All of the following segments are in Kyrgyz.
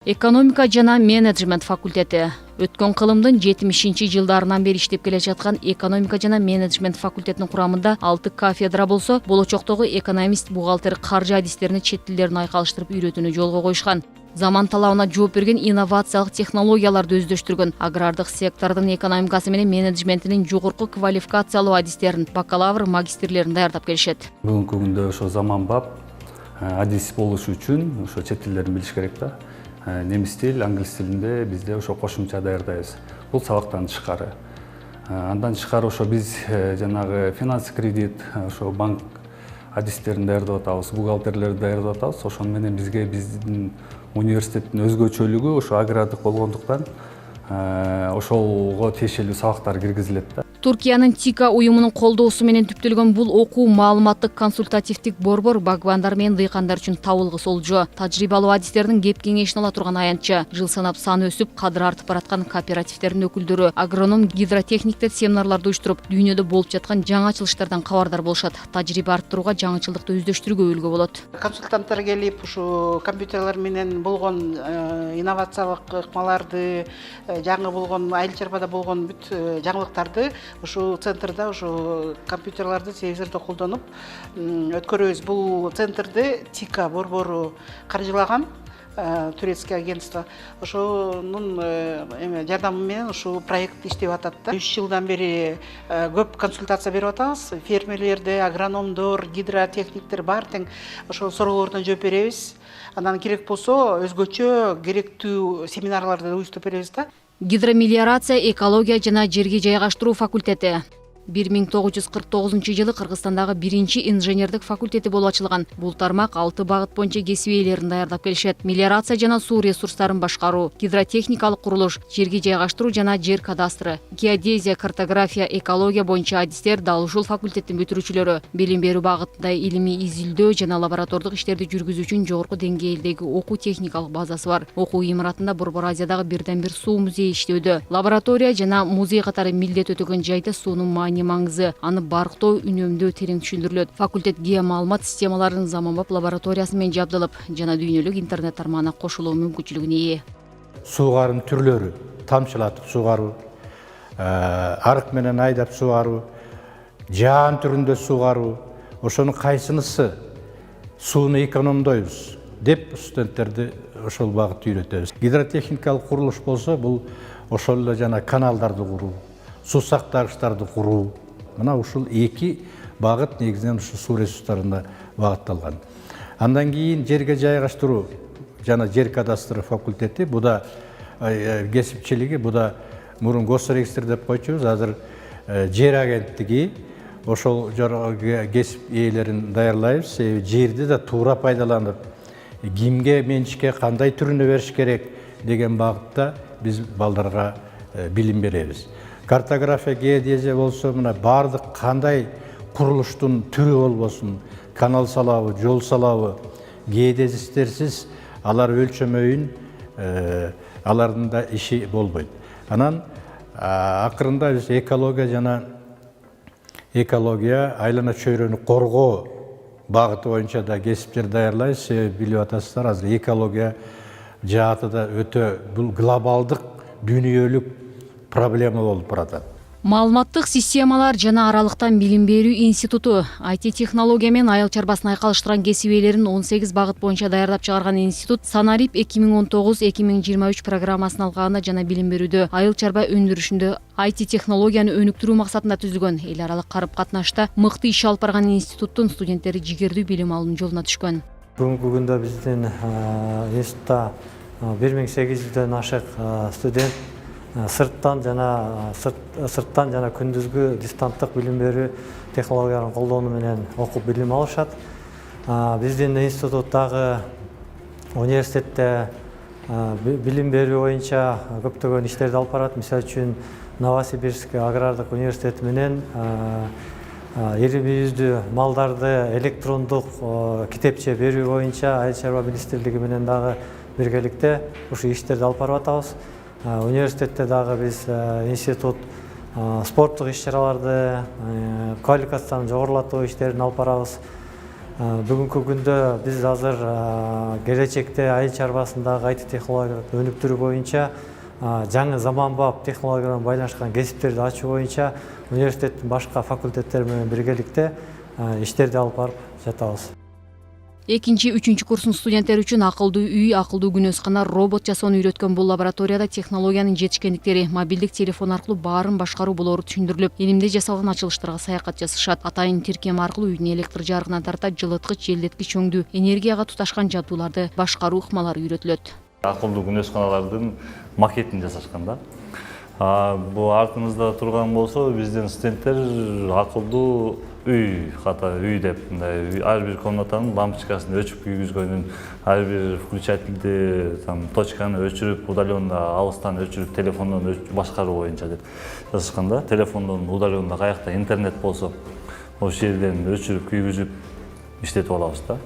Экономика жана менеджмент факультети. Өткөн кылымдын 70-жылдарынан бери иштеп келе жаткан экономика жана менеджмент факультетинин курамында 6 кафедра болсо, болочоктогу экономист, бухгалтер, каржы адистерини чет тилдерин айкалыштырып үйрөтүүнү жолго коюшкан. Заман талабына жооп берген инновациялык технологияларды өздөштүргөн, агрардык сектордун экономикасы менен менеджментинин жогорку квалификациялуу адистерин, бакалавр, магистрлерин даярдап келишет. Бүгүнкү күндө ошо заманбап адис болуш үчүн ошо чет тилдерин билиш керек да. Немис тил, англис тилинде бизде ошо кошумча даярдайбыз. Бул сабактан тышкары. Андан тышкары ошо биз жанагы финанс кредит, ошо банк адистерин даярдап атабыз, бухгалтерлерди даярдап атабыз. Ошону менен бизге биздин университеттин өзгөчөлүгү ошо агрардык болгондуктан ошого тиешелүү сабактар киргизилет да. Туркиянын ТИКА уюмунун колдоосу менен түптөлгөн бул окуу маалыматтык консультативдик борбор багбандар менен дыйкандар үчүн табылгыс олжо. Тажрыйбалуу адистердин кеп кеңешин ала турган аянтчы. Жыл санап саны өсүп, кадыр артып бараткан кооперативдердин өкүлдөрү, агроном, гидротехниктер семинарларды уюштуруп, дүйнөдө болуп жаткан жаңычылыштардан кабардар болушат. Тажрыйба арттырууга, жаңычылдыкты өздөштүрүүгө өүлгө болот. Консультанттар келип, ушу компьютерлер менен болгон инновациялык ыкмаларды, жаңы болгон айыл чарбада болгон бүт жаңылыктарды ушу центрда ушу компьютерларды телевизордо колдонуп өткөрөбүз. Бул центрди ТИКА борбору каржылаган, турецкий агентство. Ошонун жардамы менен ушу проект иштеп атат да. 3 жылдан бери көп консультация берип атабыз. Фермерлерди, агрономдор, гидротехниктер бар тең ошол суроолоруна жооп беребиз. Анан керек болсо өзгөчө керектүү семинарларды уюштуруп беребиз да. Гидромелиорация, экология жана жерге жайгаштыруу факультети. 1949 жылы Кыргызстандагы биринчи инженердик факультети болуп ачылган. Бул тармак 6 багыт боюнча кесип ээлерин даярдап келишет. Мелиорация жана суу ресурстарын башкаруу, гидротехникалык курулуш, жерге жайгаштыруу жана жер кадастры, геодезия, картография, экология боюнча адистер дал ушул факультеттин бүтүрүүчүлөрү. Билим берүү багытында илимий изилдөө жана лаборатордук иштерди жүргүзүү үчүн жогорку деңгээлдеги окуу техникалык базасы бар. Окуу имаратында Борбор Азиядагы бирден бир суу музейи иштөөдө. Лаборатория жана музей катары милдет өтөгөн жайда суунун маңызы, аны барктоо, үнөмдөө терең түшүндүрүлөт. Факультет геомаалымат системаларынын заманбап лабораториясы менен жабдылып, жана дүйнөлүк интернет тармагына кошулуу мүмкүнчүлүгүнө ээ. Суугарын түрлөрү, тамчылатып суугаруу, арык менен айдап суугаруу, жаан түрүндө суугаруу, ошонун кайсынысы сууну экономдойбуз деп студенттерди ошол багытта үйрөтөбүз. Гидротехникалык курулуш болсо, бул ошол эле жана каналдарды куруу, суу сактагычтарды куруу. Мына ушул эки багыт негизинен ушу суу ресурстарына багытталган. Андан кийин жерге жайгаштыруу жана жер кадастры факультети, буда кесипчилиги, буда мурун госрегистр деп койчубуз, азыр жер агенттиги ошол кесип ээлерин даярлайбыз. Жерди да туура пайдаланып, кимге менчикке кандай түрүнө бериш керек деген багытта биз балдарга билим беребиз. Картография, геодезия болсо, мына бардык кандай курулуштун түрү болбосун, канал салабы, жол салабы, геодезистерсиз алар өлчөмөйүн, алардын да иши болбойт. Анан акырында биз экология, айлана чөйрөнү коргоо багыты боюнча да кесиптер даярлайбыз. Билип атасыздар, азыр экология жааты да өтө бул глобалдык, дүйнөлүк проблема болуп баратат. Маалыматтык системалар жана аралыктан билим берүү институту IT технология менен айыл чарбасын айкалыштырган кесип ээлерин 18 багыт боюнча даярдап чыгарган институт Санарип 2019-2023 программасын алганда жана билим берүүдө, айыл чарба өндүрүшүндө IT технологияны өнүктүрүү максатында түзүлгөн. Эл аралык карып катнашта мыкты иш алып барган институттун студенттери жигердүү билим алуунун жолуна түшкөн. Бүгүнкү күндө биздин институтта 1800дөн ашык студент сырттан жана күндүзгү дистанттык билим берүү технологияларын колдонуу менен окуп билим алышат. Биздин институттагы университетте билим берүү боюнча көптөгөн иштерди алып барат. Мисалы үчүн Новосибирск агрардык университети менен ирибиздүү малдарды электрондук китепче берүү боюнча айыл чарба министрлиги менен дагы биргеликте ушу иштерди алып барып атабыз. Университетте дагы биз институт спорттук иш-чараларды, квалификацияны жогорулатуу иштерин алып барабыз. Бүгүнкү күндө биз азыр келечекте айыл чарбасындагы IT технологияларды өнүктүрүү боюнча жаңы заманбап технологиялар менен байланышкан кесиптерди ачуу боюнча университеттин башка факультеттери менен биргеликте иштерди алып барып жатабыз. Экинчи, үчүнчү курстун студенттери үчүн акылдуу үй, акылдуу күнөзкана, робот жасоону үйрөткөн бул лабораторияда технологиянын жетишкендиктери, мобилдик телефон аркылуу баарын башкаруу болору түшүндүрүлүп, элимде жасалган ачылыштарга саякат жасашат. Атайын тиркем аркылуу үйдүн электр жарыгынан тарта жылыткыч, желдеткич өңдүү, энергияга туташкан жабдууларды башкаруу ыкмалары үйрөтүлөт. Акылдуу күнөзканалардын макетин жасашкан да. Бул артыбызда турган болсо, биздин студенттер акылдуу үй ката үй деп, ар бир комнатанын лампочкасын өчүп күйгүзгөнүн, ар бир включательди, точканы өчүрүп, удаленно алыстан өчүрүп, телефондон башкаруу боюнча деп жасашкан да. Телефондон удаленно каякта интернет болсо, ошол жерден өчүрүп, күйгүзүп иштетип алабыз да.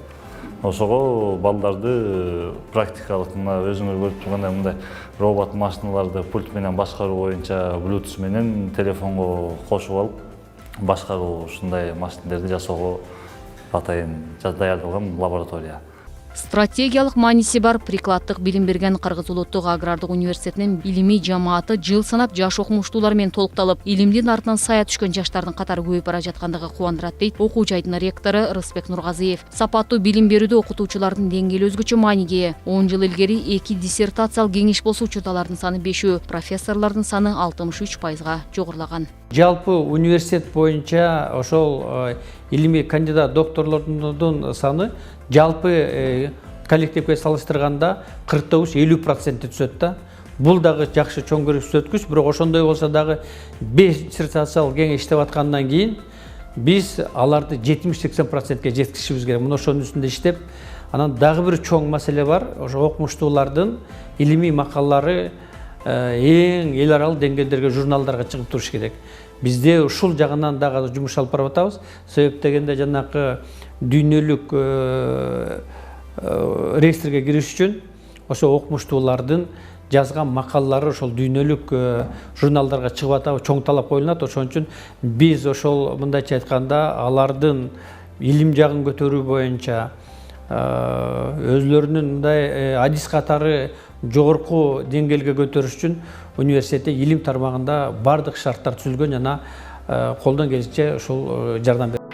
Ошого балдарды практикалык өзүңөр көрүп тургандай мындай робот машиналарды пульт менен башкаруу боюнча Bluetooth менен телефонго кошуп алып башкаруу ушундай машиналерди жасоого атайын даярдалган лаборатория. Стратегиялык мааниси бар прикладдык билим берген Кыргыз улуттук агрардык университетинин илимий жамааты жыл санап жаш окумуштуулар менен толукталып, илимдин артынан сая түшкөн жаштардын катары көбөйүп бара жаткандыгы кубандырат дейт окуу жайдын ректору Рысбек Нургазиев. Сапаттуу билим берүүдө окутуучулардын деңгээли өзгөчө мааниге ээ. 10 жыл илгери 2 диссертациялык кеңеш болсо учурдалардын саны 5, профессорлордун саны 63%га жогорулаган. Жалпы университет боюнча ошол илимий кандидат докторлордун саны жалпы коллективге салыштырганда 49-50% түшөт да. Бул дагы жакшы чоң көрсөткүч, бирок ошондой болсо дагы 5 диссертациялык кеңеш иштеп аткандан кийин биз аларды 70-80%ге жеткизишибиз керек. Мына ошонун үстүндө иштеп, анан дагы бир чоң маселе бар. Ошо окумуштуулардын илимий макалалары эң эл аралык деңгээлдерге, журналдарга чыгып туруш керек. Бизде ушул жагынан дагы жумуш алып барып атабыз. Себеп дегенде жанакы дүйнөлүк реестрге кириш үчүн ошо окумуштуулардын жазган макалалары ошол дүйнөлүк журналдарга чыгып атабы, чоң талап коюлат. Ошон үчүн биз ошол мындайча айтканда алардын илим жагын көтөрүү боюнча өзлөрүнүн мындай адис катары жогорку деңгээлге көтөрүш үчүн университетте илим тармагында бардык шарттар түзүлгөн, жана колдон келишинче ушул жардам берет.